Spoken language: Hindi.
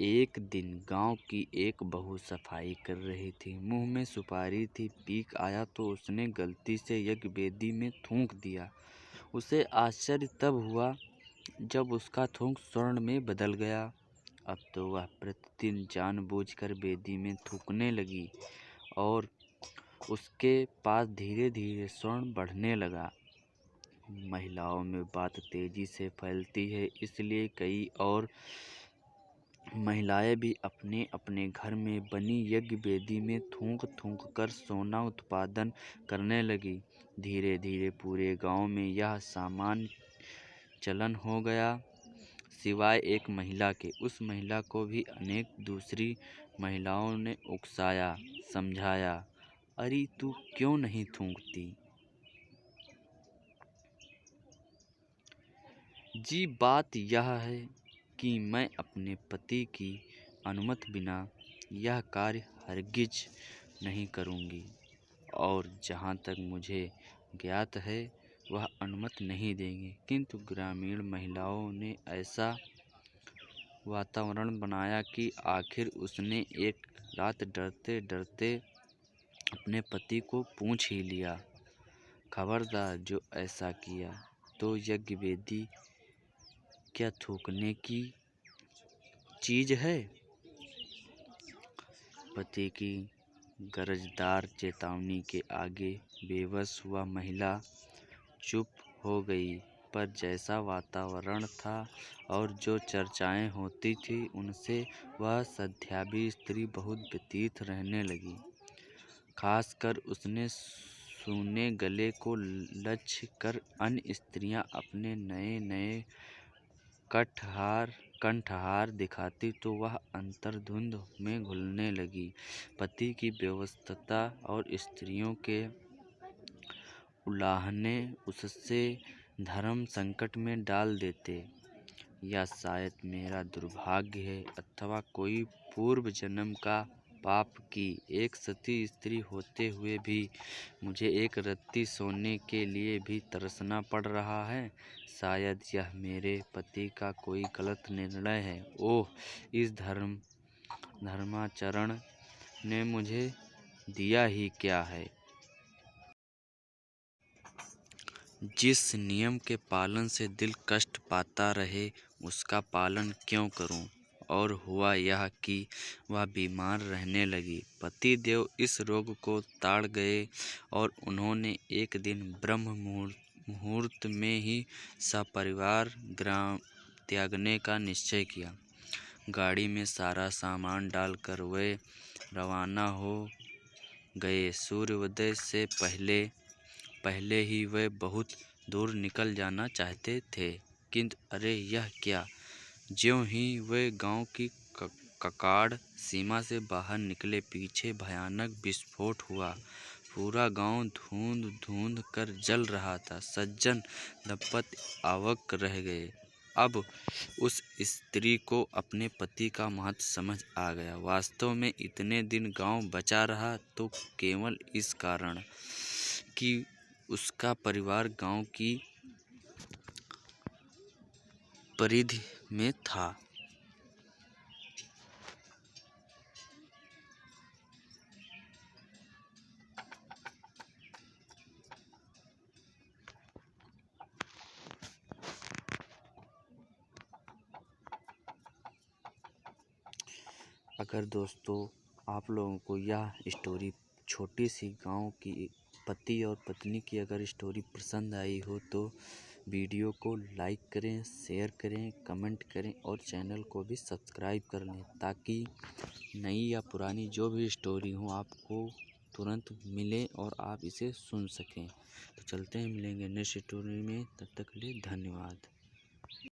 एक दिन गांव की एक बहू सफाई कर रही थी। मुंह में सुपारी थी। पीक आया तो उसने गलती से यज्ञ वेदी में थूक दिया। उसे आश्चर्य तब हुआ जब उसका थूक स्वर्ण में बदल गया। अब तो वह प्रतिदिन जानबूझकर वेदी में थूकने लगी और उसके पास धीरे धीरे स्वर्ण बढ़ने लगा। महिलाओं में बात तेजी से फैलती है, इसलिए कई और महिलाएं भी अपने अपने घर में बनी यज्ञ वेदी में थूक थूक कर सोना उत्पादन करने लगी। धीरे धीरे पूरे गांव में यह सामान्य चलन हो गया, सिवाय एक महिला के। उस महिला को भी अनेक दूसरी महिलाओं ने उकसाया, समझाया, अरे तू क्यों नहीं थूकती? जी बात यह है कि मैं अपने पति की अनुमति बिना यह कार्य हरगिज नहीं करूँगी, और जहाँ तक मुझे ज्ञात है वह अनुमति नहीं देंगे। किंतु ग्रामीण महिलाओं ने ऐसा वातावरण बनाया कि आखिर उसने एक रात डरते डरते अपने पति को पूछ ही लिया, खबरदार जो ऐसा किया तो यज्ञ वेदी क्या थूकने की चीज है? पति की गरजदार चेतावनी के आगे बेबस वह महिला चुप हो गई। पर जैसा वातावरण था और जो चर्चाएं होती थी, उनसे वह सद्भावी स्त्री बहुत व्यतीत रहने लगी। खासकर उसने सूने गले को लक्ष्य कर अन्य स्त्रियां अपने नए नए कंठहार दिखाती तो वह अंतर्धुंध में घुलने लगी। पति की व्यस्तता और स्त्रियों के उलाहने उससे धर्म संकट में डाल देते। या शायद मेरा दुर्भाग्य है, अथवा कोई पूर्व जन्म का पाप कि एक सती स्त्री होते हुए भी मुझे एक रत्ती सोने के लिए भी तरसना पड़ रहा है। शायद यह मेरे पति का कोई गलत निर्णय है। ओह, इस धर्माचरण ने मुझे दिया ही क्या है? जिस नियम के पालन से दिल कष्ट पाता रहे, उसका पालन क्यों करूं? और हुआ यह कि वह बीमार रहने लगी। पतिदेव इस रोग को ताड़ गए और उन्होंने एक दिन ब्रह्म मुहूर्त में ही सपरिवार ग्राम त्यागने का निश्चय किया। गाड़ी में सारा सामान डालकर वे रवाना हो गए। सूर्योदय से पहले ही वे बहुत दूर निकल जाना चाहते थे, किंतु अरे यह क्या! ज्यों ही वे गांव की ककाड़ सीमा से बाहर निकले, पीछे भयानक विस्फोट हुआ। पूरा गांव धूंध धूंध कर जल रहा था। सज्जन दंपति अवाक रह गए। अब उस स्त्री को अपने पति का महत्व समझ आ गया। वास्तव में इतने दिन गांव बचा रहा तो केवल इस कारण कि उसका परिवार गांव की परिधि में था। अगर दोस्तों आप लोगों को यह स्टोरी, छोटी सी गांव की पति और पत्नी की अगर स्टोरी पसंद आई हो तो वीडियो को लाइक करें, शेयर करें, कमेंट करें और चैनल को भी सब्सक्राइब कर लें, ताकि नई या पुरानी जो भी स्टोरी हो आपको तुरंत मिले और आप इसे सुन सकें। तो चलते हैं, मिलेंगे नेक्स्ट स्टोरी में। तब तक के लिए धन्यवाद।